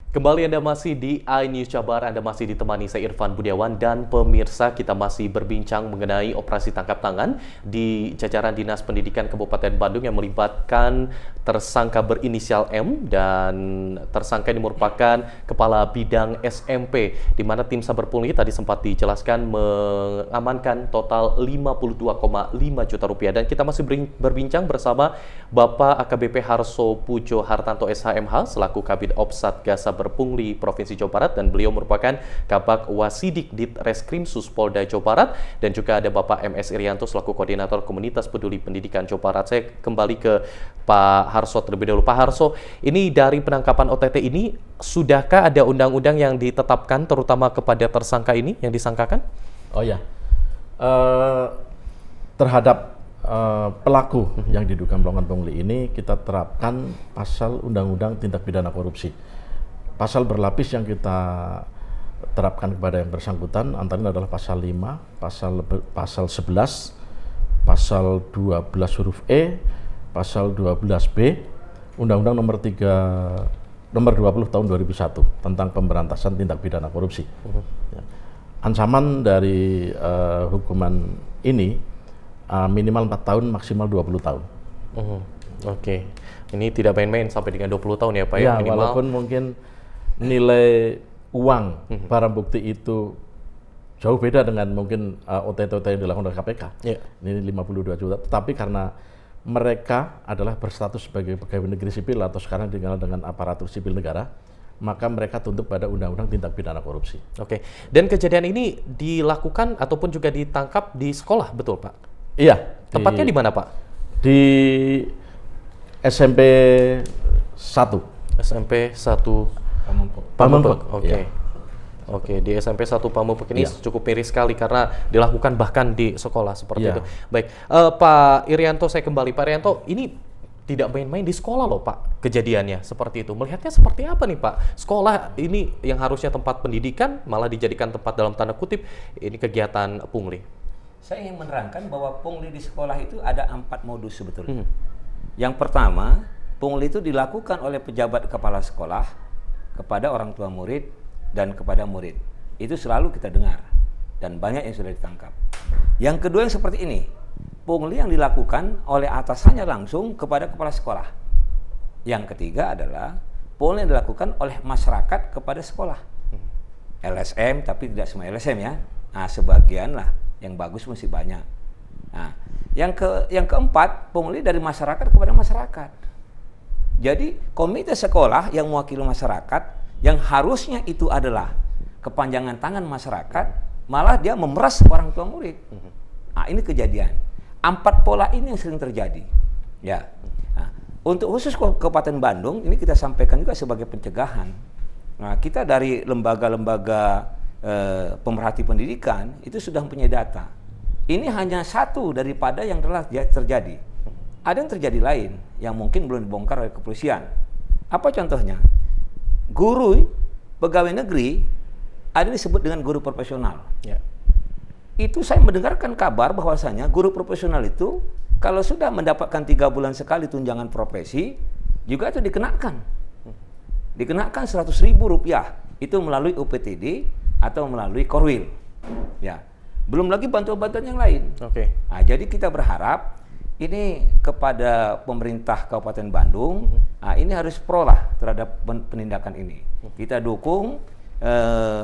Kembali Anda masih di iNews Jabar, Anda masih ditemani saya Irfan Budiawan dan pemirsa kita masih berbincang mengenai operasi tangkap tangan di jajaran Dinas Pendidikan Kabupaten Bandung yang melibatkan tersangka berinisial M dan tersangka ini merupakan Kepala Bidang SMP di mana tim Saber Pungli tadi sempat dijelaskan mengamankan total 52,5 juta rupiah dan kita masih berbincang bersama Bapak AKBP Harso Pujo Hartanto SHMH selaku Kabid Ops Satgas Saber Pungli Provinsi Jawa Barat dan beliau merupakan Kabak Wasidik Ditreskrim Suspolda Jawa Barat dan juga ada Bapak MS Irianto selaku Koordinator Komunitas Peduli Pendidikan Jawa Barat. Saya kembali ke Pak Harso terlebih dahulu. Pak Harso, ini dari penangkapan OTT ini sudahkah ada undang-undang yang ditetapkan terutama kepada tersangka ini yang disangkakan? Oh ya, terhadap pelaku yang diduga melakukan pungli ini kita terapkan pasal Undang-Undang Tindak Pidana Korupsi. Pasal berlapis yang kita terapkan kepada yang bersangkutan antara lain adalah pasal 5, pasal 11, pasal 12 huruf E, pasal 12B, Undang-Undang nomor 20 tahun 2001 tentang pemberantasan tindak pidana korupsi. Ya. Ancaman dari hukuman ini minimal 4 tahun, maksimal 20 tahun. Oke. Ini tidak main-main sampai dengan 20 tahun ya Pak Ya, minimal. walaupun mungkin nilai uang barang bukti itu jauh beda dengan mungkin OTT yang dilakukan oleh KPK. Yeah. Ini 52 juta, tetapi karena mereka adalah berstatus sebagai pegawai negeri sipil atau sekarang dikenal dengan aparatur sipil negara, maka mereka tunduk pada Undang-Undang Tindak Pidana Korupsi. Oke. Dan kejadian ini dilakukan ataupun juga ditangkap di sekolah, betul Pak? Iya. Tempatnya di mana Pak? Di SMP 1. SMP 1 Pamupek. Oke. Iya. Oke, di SMP 1 Pamupek ini Iya. cukup miris sekali karena dilakukan bahkan di sekolah seperti Iya. itu. Baik, Pak Irianto saya kembali. Pak Irianto, ini tidak main-main di sekolah loh Pak kejadiannya seperti itu. Melihatnya seperti apa nih Pak? Sekolah ini yang harusnya tempat pendidikan malah dijadikan tempat dalam tanda kutip ini kegiatan pungli. Saya ingin menerangkan bahwa pungli di sekolah itu ada 4 modus sebetulnya. Yang pertama, pungli itu dilakukan oleh pejabat kepala sekolah kepada orang tua murid dan kepada murid. Itu selalu kita dengar dan banyak yang sudah ditangkap. Yang kedua yang seperti ini, pungli yang dilakukan oleh atasannya langsung kepada kepala sekolah. Yang ketiga adalah pungli yang dilakukan oleh masyarakat kepada sekolah. LSM, tapi tidak semua LSM ya. Nah, sebagian lah, yang bagus masih banyak. Nah, yang keempat, pungli dari masyarakat kepada masyarakat. Jadi komite sekolah yang mewakili masyarakat yang harusnya itu adalah kepanjangan tangan masyarakat, malah dia memeras orang tua murid. Nah, ini kejadian. 4 pola ini yang sering terjadi. Ya. Nah, untuk khusus Kabupaten Bandung ini kita sampaikan juga sebagai pencegahan. Nah, kita dari lembaga-lembaga pemerhati pendidikan itu sudah mempunyai data. Ini hanya satu daripada yang telah terjadi. Ada yang terjadi lain yang mungkin belum dibongkar oleh kepolisian. Apa contohnya? Guru pegawai negeri ada disebut dengan guru profesional. Ya. Itu saya mendengarkan kabar bahwasanya guru profesional itu kalau sudah mendapatkan 3 bulan sekali tunjangan profesi juga itu dikenakan 100.000 rupiah itu melalui UPTD atau melalui Korwil. Ya, belum lagi bantuan-bantuan yang lain. Oke. Nah, jadi kita berharap ini kepada pemerintah Kabupaten Bandung, nah ini harus pro lah terhadap penindakan ini. Kita dukung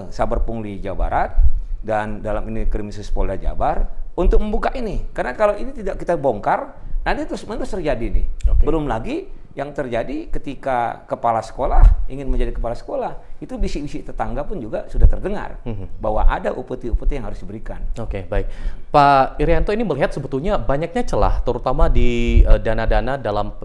Saber Pungli Jawa Barat dan dalam ini Kriminsus Polda Jabar untuk membuka ini. Karena kalau ini tidak kita bongkar, nanti terus terjadi nih. Oke. Belum lagi yang terjadi ketika kepala sekolah ingin menjadi kepala sekolah, itu bisik-bisik tetangga pun juga sudah terdengar bahwa ada upeti-upeti yang harus diberikan. Oke, baik. Pak Irianto ini melihat sebetulnya banyaknya celah, terutama di dana-dana dalam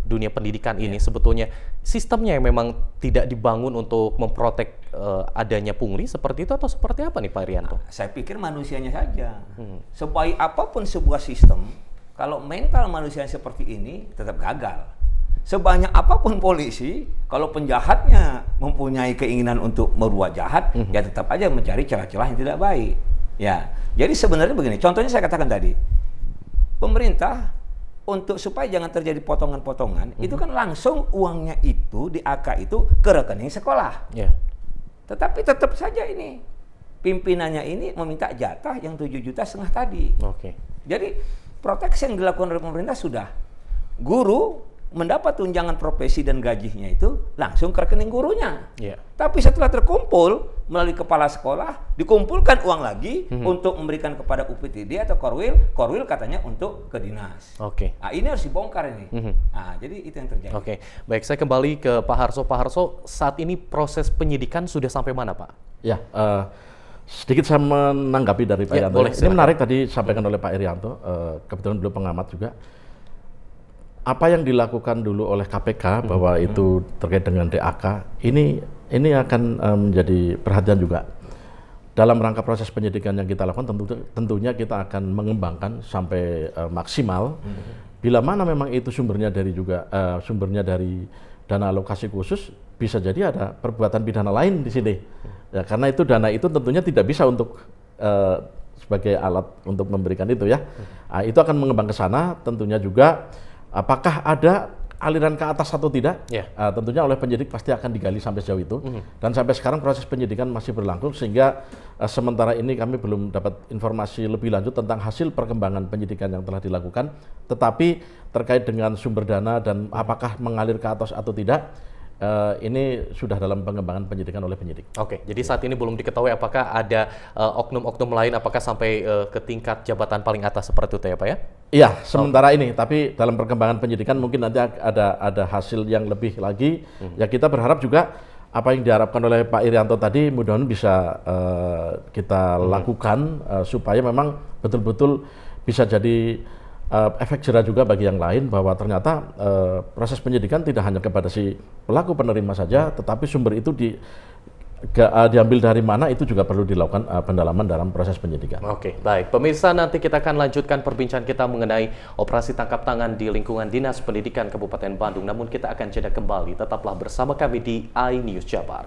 dunia pendidikan ini. Sebetulnya sistemnya yang memang tidak dibangun untuk memprotek adanya pungli seperti itu atau seperti apa nih Pak Irianto? Saya pikir manusianya saja. Sebaik apapun sebuah sistem, kalau mental manusia seperti ini tetap gagal. Sebanyak apapun polisi, kalau penjahatnya mempunyai keinginan untuk berbuat jahat, ya tetap aja mencari celah-celah yang tidak baik. Ya, jadi sebenarnya begini. Contohnya saya katakan tadi, pemerintah untuk supaya jangan terjadi potongan-potongan, itu kan langsung uangnya itu di AK itu ke rekening sekolah. Ya. Tetapi tetap saja ini pimpinannya ini meminta jatah yang 7,5 juta tadi. Oke. Jadi proteksi yang dilakukan oleh pemerintah sudah. Guru mendapat tunjangan profesi dan gajinya itu langsung ke rekening gurunya. Ya. Tapi setelah terkumpul melalui kepala sekolah, dikumpulkan uang lagi untuk memberikan kepada UPTD atau Korwil katanya untuk ke dinas. Oke. Nah, ini harus dibongkar ini. Nah, jadi itu yang terjadi. Oke, baik, saya kembali ke Pak Harso. Pak Harso, saat ini proses penyidikan sudah sampai mana, Pak? Ya, sedikit saya menanggapi dari Pak Ya, Irianto. boleh, Ini silakan. menarik tadi disampaikan oleh Pak Irianto, kebetulan beliau pengamat juga. Apa yang dilakukan dulu oleh KPK bahwa itu terkait dengan DAK, ini akan menjadi perhatian juga. Dalam rangka proses penyidikan yang kita lakukan, tentunya kita akan mengembangkan sampai maksimal. Bila mana memang itu sumbernya dari dana alokasi khusus, bisa jadi ada perbuatan pidana lain di sini. Ya, karena itu dana itu tentunya tidak bisa untuk sebagai alat untuk memberikan itu ya. Nah, itu akan mengembang ke sana, tentunya juga apakah ada aliran ke atas atau tidak? Ya. Tentunya oleh penyidik pasti akan digali sampai sejauh itu. Dan sampai sekarang proses penyidikan masih berlangsung sehingga sementara ini kami belum dapat informasi lebih lanjut tentang hasil perkembangan penyidikan yang telah dilakukan. Tetapi terkait dengan sumber dana dan apakah mengalir ke atas atau tidak, ini sudah dalam pengembangan penyidikan oleh penyidik. Oke, jadi saat ini belum diketahui apakah ada oknum-oknum lain, apakah sampai ke tingkat jabatan paling atas seperti itu ya, Pak ya? Iya, sementara ini. Tapi dalam perkembangan penyidikan mungkin nanti ada hasil yang lebih lagi. Ya kita berharap juga apa yang diharapkan oleh Pak Irianto tadi mudah-mudahan bisa kita lakukan supaya memang betul-betul bisa jadi efek jera juga bagi yang lain bahwa ternyata proses penyidikan tidak hanya kepada si pelaku penerima saja, tetapi sumber itu diambil dari mana itu juga perlu dilakukan pendalaman dalam proses penyidikan. Oke, baik. Pemirsa, nanti kita akan lanjutkan perbincangan kita mengenai operasi tangkap tangan di lingkungan Dinas Pendidikan Kabupaten Bandung. Namun kita akan jeda kembali. Tetaplah bersama kami di iNews Jabar.